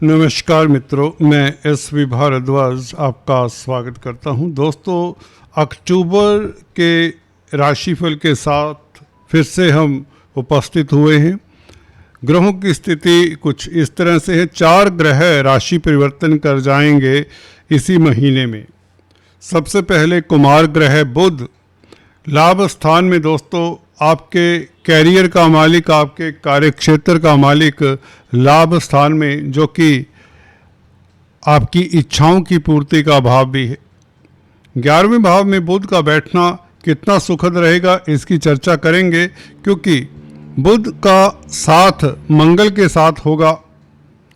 नमस्कार मित्रों, मैं एस.वी. भारद्वाज आपका स्वागत करता हूं। दोस्तों, अक्टूबर के राशिफल के साथ फिर से हम उपस्थित हुए हैं। ग्रहों की स्थिति कुछ इस तरह से है। 4 ग्रह राशि परिवर्तन कर जाएंगे इसी महीने में। सबसे पहले कुमार ग्रह बुध लाभ स्थान में दोस्तों आपके कैरियर का मालिक, आपके कार्यक्षेत्र का मालिक लाभ स्थान में, जो कि आपकी इच्छाओं की पूर्ति का भाव भी है। 11वें भाव में बुध का बैठना कितना सुखद रहेगा इसकी चर्चा करेंगे, क्योंकि बुध का साथ मंगल के साथ होगा।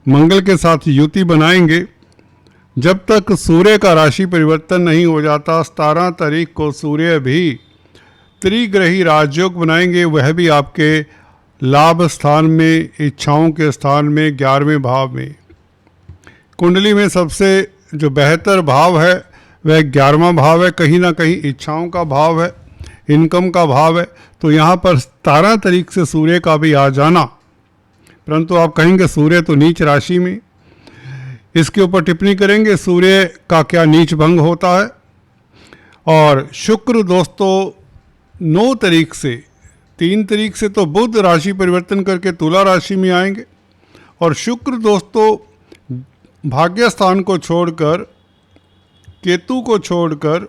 मंगल के साथ युति बनाएंगे। जब तक सूर्य का राशि परिवर्तन नहीं हो जाता, 17 तारीख को सूर्य भी त्रिग्रही राजयोग बनाएंगे, वह भी आपके लाभ स्थान में, इच्छाओं के स्थान में, 11वें भाव में। कुंडली में सबसे जो बेहतर भाव है वह 11वां भाव है। कहीं ना कहीं इच्छाओं का भाव है, इनकम का भाव है। तो यहाँ पर 17 तारीख से सूर्य का भी आ जाना, परंतु आप कहेंगे सूर्य तो नीच राशि में, इसके ऊपर टिप्पणी करेंगे सूर्य का क्या नीच भंग होता है। और शुक्र दोस्तों 9 तारीख से 3 तारीख से तो बुध राशि परिवर्तन करके तुला राशि में आएंगे, और शुक्र दोस्तों भाग्य स्थान को छोड़कर, केतु को छोड़कर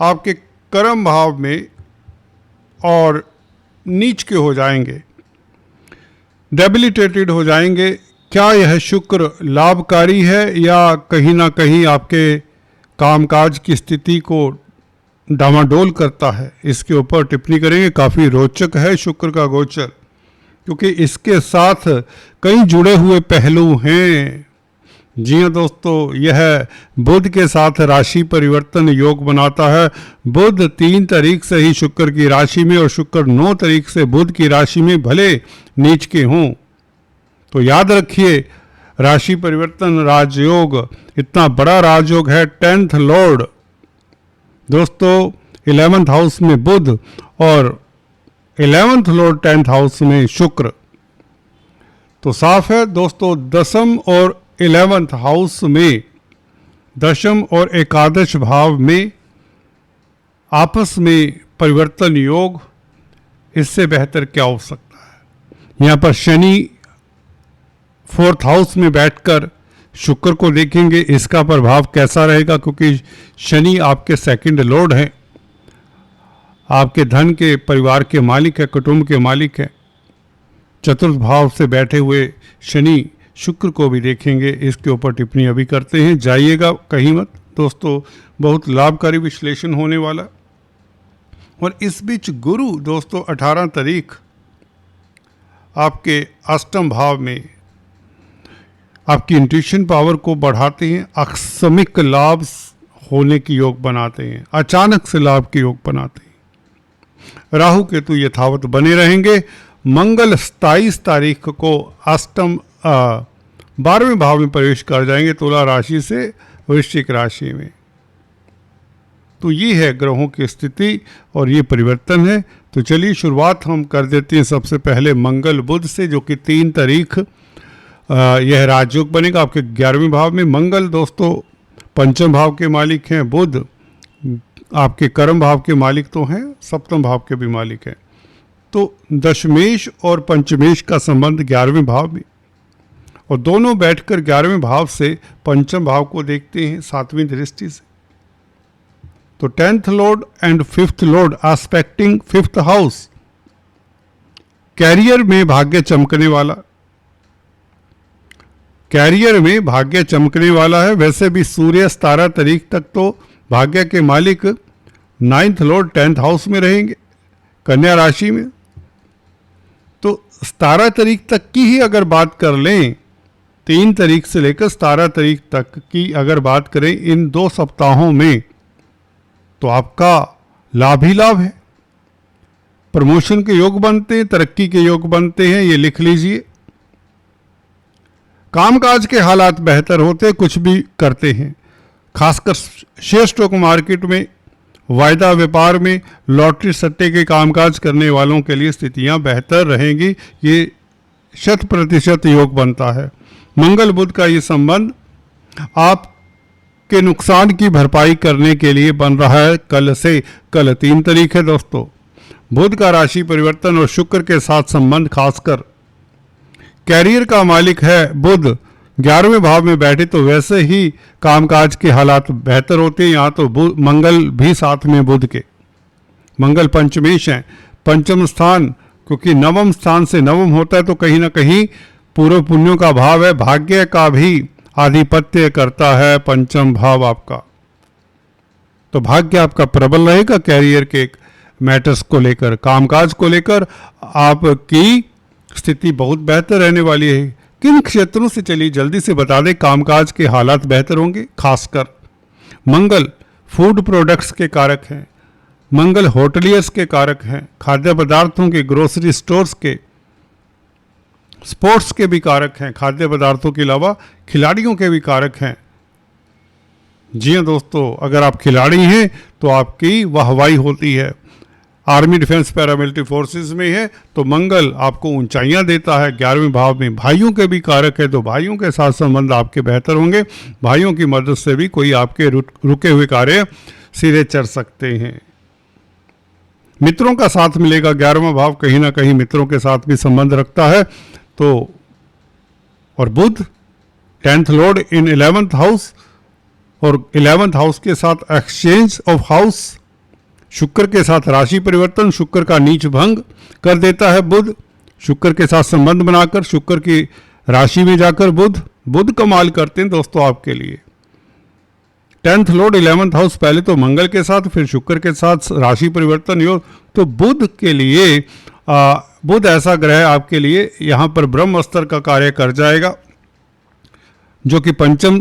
आपके कर्म भाव में और नीच के हो जाएंगे, डेबिलिटेटेड हो जाएंगे। क्या यह शुक्र लाभकारी है या कहीं ना कहीं आपके कामकाज की स्थिति को डामाडोल करता है, इसके ऊपर टिप्पणी करेंगे। काफ़ी रोचक है शुक्र का गोचर, क्योंकि इसके साथ कई जुड़े हुए पहलू हैं। जी हाँ दोस्तों, यह बुध के साथ राशि परिवर्तन योग बनाता है। बुध 3 तारीख से ही शुक्र की राशि में और शुक्र 9 तारीख से बुध की राशि में भले नीच के हों, तो याद रखिए राशि परिवर्तन राजयोग इतना बड़ा राजयोग है। 10th लॉर्ड दोस्तों 11th हाउस में बुध और 11th लॉर्ड 10th हाउस में शुक्र, तो साफ है दोस्तों 10th और 11th हाउस में, 10th और एकादश भाव में आपस में परिवर्तन योग, इससे बेहतर क्या हो सकता है। यहाँ पर शनि 4th हाउस में बैठकर शुक्र को देखेंगे, इसका प्रभाव कैसा रहेगा, क्योंकि शनि आपके 2nd लॉर्ड हैं, आपके धन के, परिवार के मालिक है, कुटुंब के मालिक है। 4th भाव से बैठे हुए शनि शुक्र को भी देखेंगे, इसके ऊपर टिप्पणी अभी करते हैं, जाइएगा कहीं मत दोस्तों, बहुत लाभकारी विश्लेषण होने वाला। और इस बीच गुरु दोस्तों 18 तारीख आपके 8th भाव में आपकी इंट्यूशन पावर को बढ़ाते हैं, आकस्मिक लाभ होने की योग बनाते हैं, अचानक से लाभ के योग बनाते हैं। राहु केतु यथावत बने रहेंगे। मंगल 27 तारीख को 12वें भाव में प्रवेश कर जाएंगे, तुला राशि से वृश्चिक राशि में। तो ये है ग्रहों की स्थिति और ये परिवर्तन है। तो चलिए शुरुआत हम कर देते हैं सबसे पहले मंगल बुध से, जो कि 3 तारीख यह राजयोग बनेगा आपके 11वें भाव में। मंगल दोस्तों 5th भाव के मालिक हैं, बुध आपके कर्म भाव के मालिक तो हैं, 7th भाव के भी मालिक हैं। तो दशमेश और पंचमेश का संबंध 11वें भाव में, और दोनों बैठकर 11वें भाव से 5th भाव को देखते हैं 7वीं दृष्टि से। तो 10th lord and 5th lord aspecting 5th house, career में भाग्य चमकने वाला, कैरियर में भाग्य चमकने वाला है। वैसे भी सूर्य 17 तारीख तक तो भाग्य के मालिक 9th लॉर्ड 10th हाउस में रहेंगे, कन्या राशि में। तो 17 तारीख तक की ही अगर बात कर लें, 3 तारीख से लेकर 17 तारीख तक की अगर बात करें, इन 2 सप्ताहों में तो आपका लाभ ही लाभ है। प्रमोशन के योग बनते हैं, तरक्की के योग बनते हैं, ये लिख लीजिए। कामकाज के हालात बेहतर होते, कुछ भी करते हैं, खासकर शेयर स्टॉक मार्केट में, वायदा व्यापार में, लॉटरी सट्टे के कामकाज करने वालों के लिए स्थितियां बेहतर रहेंगी। ये 100% योग बनता है। मंगल बुध का ये संबंध आपके नुकसान की भरपाई करने के लिए बन रहा है कल से। कल 3 तारीख है दोस्तों। बुध का राशि परिवर्तन और शुक्र के साथ संबंध, खासकर कैरियर का मालिक है बुध, 11वें भाव में बैठे तो वैसे ही कामकाज के हालात बेहतर होते हैं। यहाँ तो मंगल भी साथ में बुध के, मंगल पंचमेश है, पंचम स्थान, क्योंकि नवम स्थान से नवम होता है तो कहीं ना कहीं पूर्व पुण्यों का भाव है, भाग्य का भी आधिपत्य करता है पंचम भाव आपका। तो भाग्य आपका प्रबल रहेगा कैरियर के मैटर्स को लेकर, कामकाज को लेकर आपकी स्थिति बहुत बेहतर रहने वाली है। किन क्षेत्रों से, चलिए जल्दी से बता दें, कामकाज के हालात बेहतर होंगे। खासकर मंगल फूड प्रोडक्ट्स के कारक हैं, मंगल होटलियर्स के कारक हैं, खाद्य पदार्थों के, ग्रोसरी स्टोर्स के, स्पोर्ट्स के भी कारक हैं, खाद्य पदार्थों के अलावा खिलाड़ियों के भी कारक हैं। जी हाँ दोस्तों, अगर आप खिलाड़ी हैं तो आपकी वाहवाही होती है। आर्मी, डिफेंस, पैरामिलिट्री फोर्सेस में है तो मंगल आपको ऊंचाइयां देता है। 11वें भाव में भाइयों के भी कारक है तो भाइयों के साथ संबंध आपके बेहतर होंगे। भाइयों की मदद से भी कोई आपके रुके हुए कार्य सिरे चढ़ सकते हैं। मित्रों का साथ मिलेगा। 11वां भाव कहीं ना कहीं मित्रों के साथ भी संबंध रखता है। तो और बुध 10th लॉर्ड इन 11th हाउस और 11th हाउस के साथ एक्सचेंज ऑफ हाउस, शुक्र के साथ राशि परिवर्तन, शुक्र का नीच भंग कर देता है बुध। शुक्र के साथ संबंध बनाकर शुक्र की राशि में जाकर बुध कमाल करते हैं दोस्तों आपके लिए। 10th लॉर्ड 11th हाउस, पहले तो मंगल के साथ फिर शुक्र के साथ राशि परिवर्तन योग। तो बुध के लिए बुध ऐसा ग्रह आपके लिए यहाँ पर ब्रह्म अस्त्र का कार्य कर जाएगा, जो कि पंचम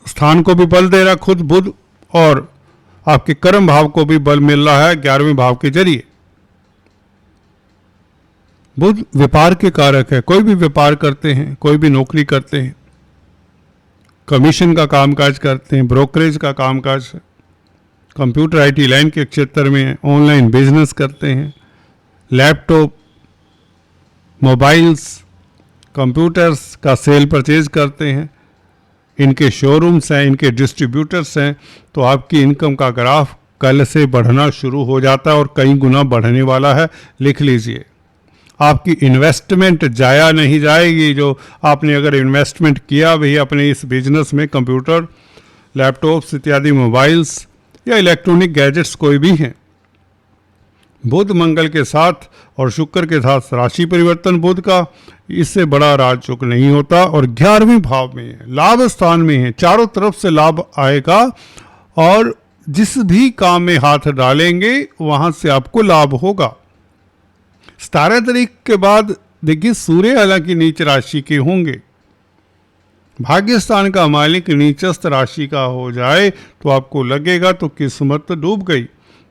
स्थान को भी बल दे रहा खुद बुध, और आपके कर्म भाव को भी बल मिल रहा है 11वें भाव के जरिए। बुध व्यापार के कारक है। कोई भी व्यापार करते हैं, कोई भी नौकरी करते हैं, कमीशन का कामकाज करते हैं, ब्रोकरेज का कामकाज, कंप्यूटर आईटी लाइन के क्षेत्र में ऑनलाइन बिजनेस करते हैं, लैपटॉप, मोबाइल्स, कंप्यूटर्स का सेल परचेज करते हैं, इनके शोरूम्स हैं, इनके डिस्ट्रीब्यूटर्स हैं, तो आपकी इनकम का ग्राफ कल से बढ़ना शुरू हो जाता है और कई गुना बढ़ने वाला है। लिख लीजिए, आपकी इन्वेस्टमेंट जाया नहीं जाएगी। जो आपने अगर इन्वेस्टमेंट किया भी अपने इस बिजनेस में, कंप्यूटर, लैपटॉप्स इत्यादि, मोबाइल्स या इलेक्ट्रॉनिक गैजेट्स कोई भी हैं, बुध मंगल के साथ और शुक्र के साथ राशि परिवर्तन बुध का, इससे बड़ा राजयोग नहीं होता। और 11वें भाव में है, लाभ स्थान में है, चारों तरफ से लाभ आएगा और जिस भी काम में हाथ डालेंगे वहां से आपको लाभ होगा। 17 तारीख के बाद देखिए सूर्य हालांकि नीच राशि के होंगे, भाग्य स्थान का मालिक नीचस्थ राशि का हो जाए तो आपको लगेगा तो किस्मत डूब गई,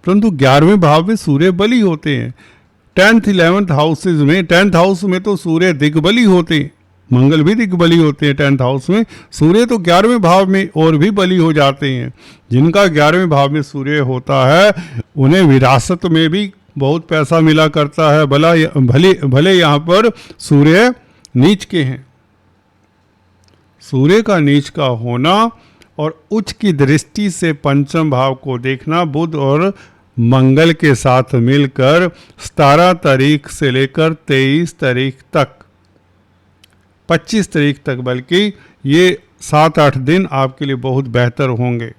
परंतु 11वें भाव में सूर्य बली होते हैं। 10th 11th हाउसेज में, 10th हाउस में तो सूर्य दिग्बली होते हैं, मंगल भी दिग्बली होते हैं 10th हाउस में, सूर्य तो 11वें भाव में और भी बली हो जाते हैं। जिनका 11वें भाव में सूर्य होता है उन्हें विरासत में भी बहुत पैसा मिला करता है, भले यहाँ पर सूर्य नीच के हैं। सूर्य का नीच का होना और उच्च की दृष्टि से पंचम भाव को देखना बुध और मंगल के साथ मिलकर 17 तारीख से लेकर 23 तारीख तक, 25 तारीख तक, बल्कि ये 7-8 दिन आपके लिए बहुत बेहतर होंगे।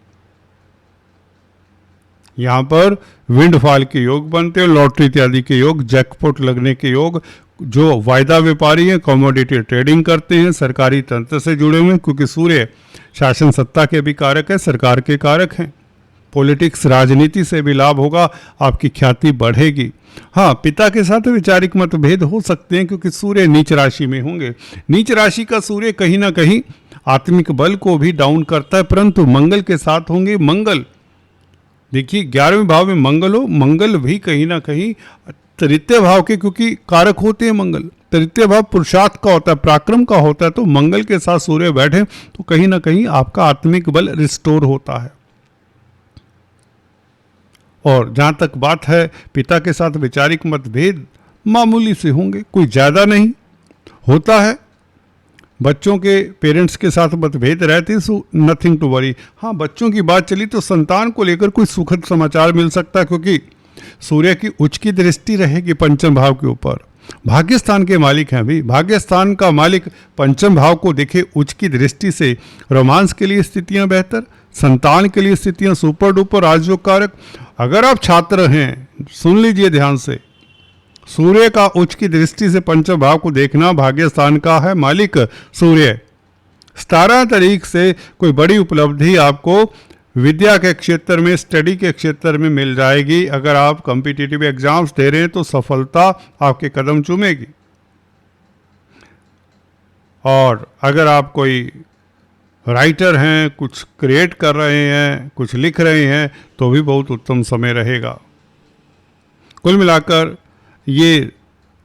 यहाँ पर विंडफॉल के योग बनते हैं, लॉटरी इत्यादि के योग, जैकपॉट लगने के योग। जो वायदा व्यापारी हैं, कमोडिटी ट्रेडिंग करते हैं, सरकारी तंत्र से जुड़े हुए हैं, क्योंकि सूर्य शासन सत्ता के भी कारक है, सरकार के कारक हैं। पॉलिटिक्स, राजनीति से भी लाभ होगा, आपकी ख्याति बढ़ेगी। हाँ, पिता के साथ वैचारिक मतभेद हो सकते हैं क्योंकि सूर्य नीच राशि में होंगे। नीच राशि का सूर्य कहीं ना कहीं आत्मिक बल को भी डाउन करता है, परंतु मंगल के साथ होंगे। मंगल देखिए 11वें भाव में मंगल हो, मंगल भी कहीं ना कहीं तृतीय भाव के, क्योंकि कारक होते हैं मंगल, तृतीय भाव पुरुषार्थ का होता है, पराक्रम का होता है, तो मंगल के साथ सूर्य बैठे तो कहीं ना कहीं आपका आत्मिक बल रिस्टोर होता है। और जहां तक बात है पिता के साथ वैचारिक मतभेद मामूली से होंगे, कोई ज्यादा नहीं होता है। बच्चों के पेरेंट्स के साथ मतभेद रहते, सो नथिंग टू वरी। हाँ, बच्चों की बात चली तो संतान को लेकर कोई सुखद समाचार मिल सकता है, क्योंकि सूर्य की उच्च की दृष्टि रहेगी पंचम भाव के ऊपर। भाग्यस्थान के मालिक हैं भी, भाग्यस्थान का मालिक पंचम भाव को देखे उच्च की दृष्टि से रोमांस के लिए स्थितियां बेहतर, संतान के लिए स्थितियां सुपर डुपर राजयोग कारक। अगर आप छात्र हैं, सुन लीजिए ध्यान से, सूर्य का उच्च की दृष्टि से पंचम भाव को देखना, भाग्यस्थान का है मालिक सूर्य। 17 तारीख से कोई बड़ी उपलब्धि आपको विद्या के क्षेत्र में, स्टडी के क्षेत्र में मिल जाएगी। अगर आप कॉम्पिटिटिव एग्जाम्स दे रहे हैं तो सफलता आपके कदम चूमेगी। और अगर आप कोई राइटर हैं, कुछ क्रिएट कर रहे हैं, कुछ लिख रहे हैं, तो भी बहुत उत्तम समय रहेगा। कुल मिलाकर ये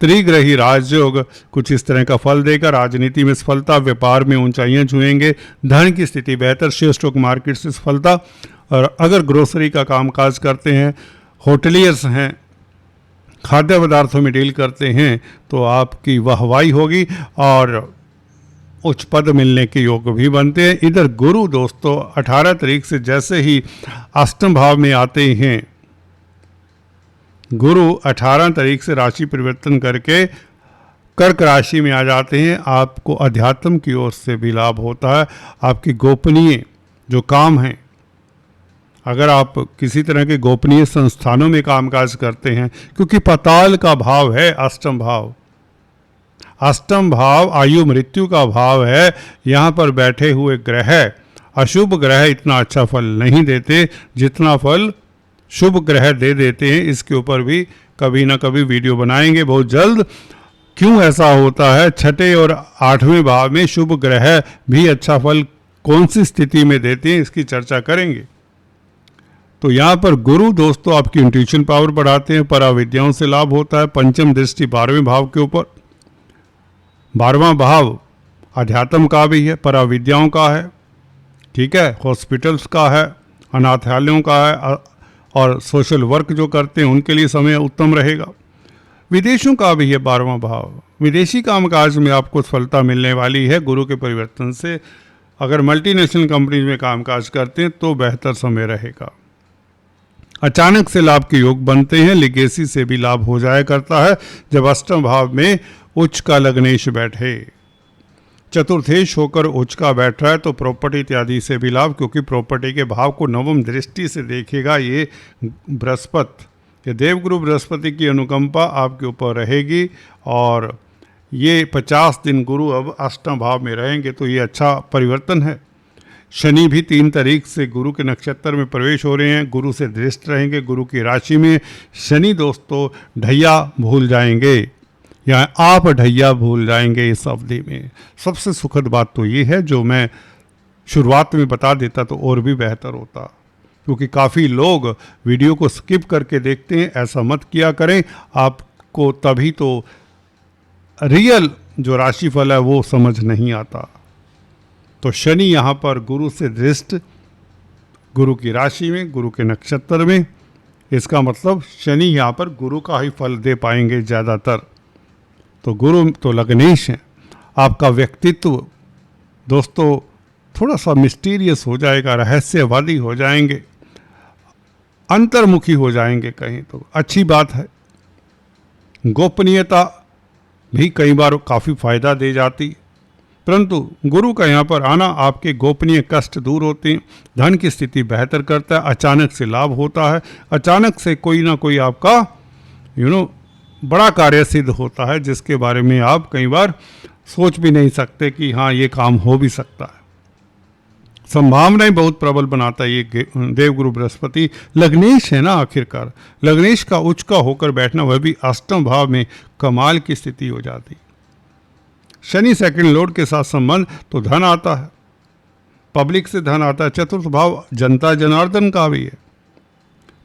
त्रिग्रही राजयोग कुछ इस तरह का फल देगा। राजनीति में सफलता, व्यापार में ऊंचाइयां छुएंगे, धन की स्थिति बेहतर, शेयर स्टॉक मार्केट से सफलता। और अगर ग्रोसरी का कामकाज करते हैं, होटलियर्स हैं, खाद्य पदार्थों में डील करते हैं, तो आपकी वाहवाही होगी और उच्च पद मिलने के योग भी बनते हैं। इधर गुरु दोस्तों 18 तारीख से जैसे ही अष्टम भाव में आते हैं, गुरु 18 तारीख से राशि परिवर्तन करके कर्क राशि में आ जाते हैं। आपको अध्यात्म की ओर से भी लाभ होता है। आपकी गोपनीय जो काम है, अगर आप किसी तरह के गोपनीय संस्थानों में कामकाज करते हैं, क्योंकि पाताल का भाव है अष्टम भाव, अष्टम भाव आयु मृत्यु का भाव है। यहाँ पर बैठे हुए ग्रह, अशुभ ग्रह इतना अच्छा फल नहीं देते जितना फल शुभ ग्रह दे देते हैं। इसके ऊपर भी कभी ना कभी वीडियो बनाएंगे बहुत जल्द। क्यों ऐसा होता है, छठे और 8वें भाव में शुभ ग्रह भी अच्छा फल कौन सी स्थिति में देते हैं, इसकी चर्चा करेंगे। तो यहाँ पर गुरु दोस्तों आपकी इंट्यूशन पावर बढ़ाते हैं, पराविद्याओं से लाभ होता है। पंचम दृष्टि 12वें भाव के ऊपर, 12वां भाव अध्यात्म का भी है, पराविद्याओं का है, ठीक है, हॉस्पिटल्स का है, अनाथालयों का है, और सोशल वर्क जो करते हैं उनके लिए समय उत्तम रहेगा। विदेशों का भी है 12वां भाव, विदेशी कामकाज में आपको सफलता मिलने वाली है गुरु के परिवर्तन से। अगर मल्टीनेशनल कंपनीज में कामकाज करते हैं तो बेहतर समय रहेगा। अचानक से लाभ के योग बनते हैं, लिगेसी से भी लाभ हो जाया करता है जब अष्टम भाव में उच्च का लग्नेश बैठे। चतुर्थेश होकर उच्च का बैठ रहा है तो प्रॉपर्टी इत्यादि से भी लाभ, क्योंकि प्रॉपर्टी के भाव को नवम दृष्टि से देखेगा ये बृहस्पति, ये देवगुरु बृहस्पति की अनुकंपा आपके ऊपर रहेगी। और ये 50 दिन गुरु अब अष्टम भाव में रहेंगे तो ये अच्छा परिवर्तन है। शनि भी 3 तारीख से गुरु के नक्षत्र में प्रवेश हो रहे हैं, गुरु से दृष्ट रहेंगे गुरु की राशि में। शनि दोस्तों ढैया भूल जाएंगे, या आप ढैया भूल जाएंगे इस अवधि में। सबसे सुखद बात तो ये है, जो मैं शुरुआत में बता देता तो और भी बेहतर होता, क्योंकि काफ़ी लोग वीडियो को स्किप करके देखते हैं। ऐसा मत किया करें, आपको तभी तो रियल जो राशिफल है वो समझ नहीं आता। तो शनि यहाँ पर गुरु से दृष्ट, गुरु की राशि में, गुरु के नक्षत्र में, इसका मतलब शनि यहाँ पर गुरु का ही फल दे पाएंगे ज़्यादातर। तो गुरु तो लग्नेश हैं। आपका व्यक्तित्व दोस्तों थोड़ा सा मिस्टीरियस हो जाएगा, रहस्यवादी हो जाएंगे, अंतर्मुखी हो जाएंगे कहीं, तो अच्छी बात है। गोपनीयता भी कई बार काफ़ी फायदा दे जाती, परंतु गुरु का यहाँ पर आना आपके गोपनीय कष्ट दूर होते हैं, धन की स्थिति बेहतर करता है, अचानक से लाभ होता है, अचानक से कोई ना कोई आपका बड़ा कार्य सिद्ध होता है जिसके बारे में आप कई बार सोच भी नहीं सकते कि हाँ ये काम हो भी सकता है। संभावनाएं बहुत प्रबल बनाता है ये देवगुरु बृहस्पति। लग्नेश है ना, आखिरकार लग्नेश का उच्च का होकर बैठना, वह भी अष्टम भाव में, कमाल की स्थिति हो जाती। शनि सेकंड लॉर्ड के साथ संबंध, तो धन आता है, पब्लिक से धन आता है। चतुर्थ भाव जनता जनार्दन का भी है,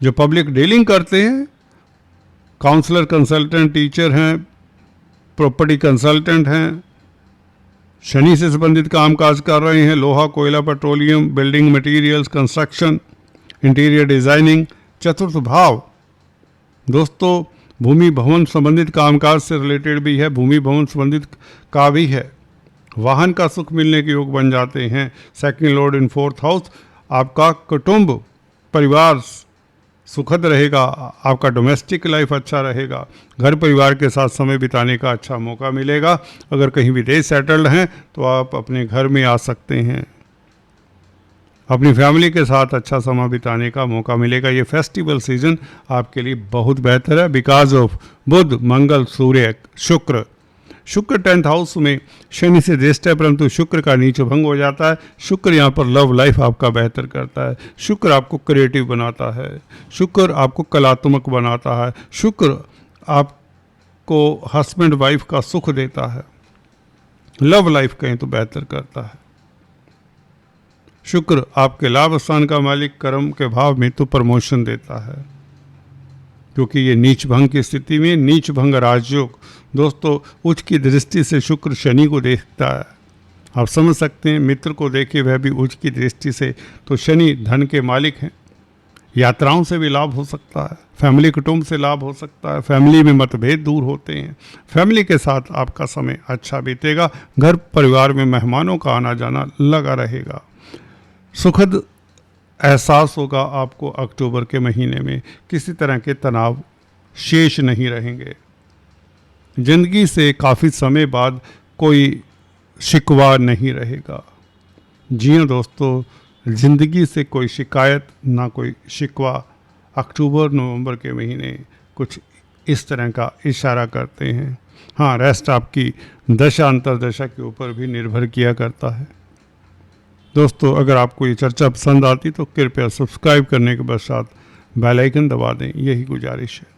जो पब्लिक डीलिंग करते हैं, काउंसलर, कंसल्टेंट, टीचर हैं, प्रॉपर्टी कंसल्टेंट हैं, शनि से संबंधित कामकाज कर रहे हैं, लोहा, कोयला, petroleum, building materials, construction, interior designing. चतुर्थ भाव दोस्तों भूमि भवन संबंधित कामकाज से रिलेटेड भी है, भूमि भवन संबंधित का भी है, वाहन का सुख मिलने के योग बन जाते हैं। Second Lord in fourth house, आपका कुटुंब परिवार सुखद रहेगा, आपका डोमेस्टिक लाइफ अच्छा रहेगा, घर परिवार के साथ समय बिताने का अच्छा मौका मिलेगा। अगर कहीं विदेश सेटल्ड हैं तो आप अपने घर में आ सकते हैं, अपनी फैमिली के साथ अच्छा समय बिताने का मौका मिलेगा। ये फेस्टिवल सीजन आपके लिए बहुत बेहतर है बिकॉज ऑफ बुध, मंगल, सूर्य, शुक्र। शुक्र 10th हाउस में शनि से ज्येष्ठ है, परंतु शुक्र का नीच भंग हो जाता है। शुक्र यहाँ पर लव लाइफ आपका बेहतर करता है। शुक्र आपको क्रिएटिव बनाता है, शुक्र आपको कलात्मक बनाता है, शुक्र आपको हस्बैंड वाइफ का सुख देता है, लव लाइफ कहें तो बेहतर करता है। शुक्र आपके लाभ स्थान का मालिक कर्म के भाव में तो प्रमोशन देता है, क्योंकि ये नीच भंग की स्थिति में, नीच भंग राजयोग दोस्तों उच्च की दृष्टि से शुक्र शनि को देखता है। आप समझ सकते हैं, मित्र को देखे वह भी उच्च की दृष्टि से, तो शनि धन के मालिक हैं। यात्राओं से भी लाभ हो सकता है, फैमिली कुटुंब से लाभ हो सकता है, फैमिली में मतभेद दूर होते हैं, फैमिली के साथ आपका समय अच्छा बीतेगा, घर परिवार में मेहमानों का आना जाना लगा रहेगा। सुखद एहसास होगा आपको अक्टूबर के महीने में, किसी तरह के तनाव शेष नहीं रहेंगे। जिंदगी से काफ़ी समय बाद कोई शिकवा नहीं रहेगा। जी हाँ दोस्तों, ज़िंदगी से कोई शिकायत ना कोई शिकवा। अक्टूबर नवंबर के महीने कुछ इस तरह का इशारा करते हैं। हाँ, रेस्ट आपकी दशा अंतर्दशा के ऊपर भी निर्भर किया करता है। दोस्तों अगर आपको ये चर्चा पसंद आती तो कृपया सब्सक्राइब करने के पश्चात बेल आइकन दबा दें, यही गुजारिश है।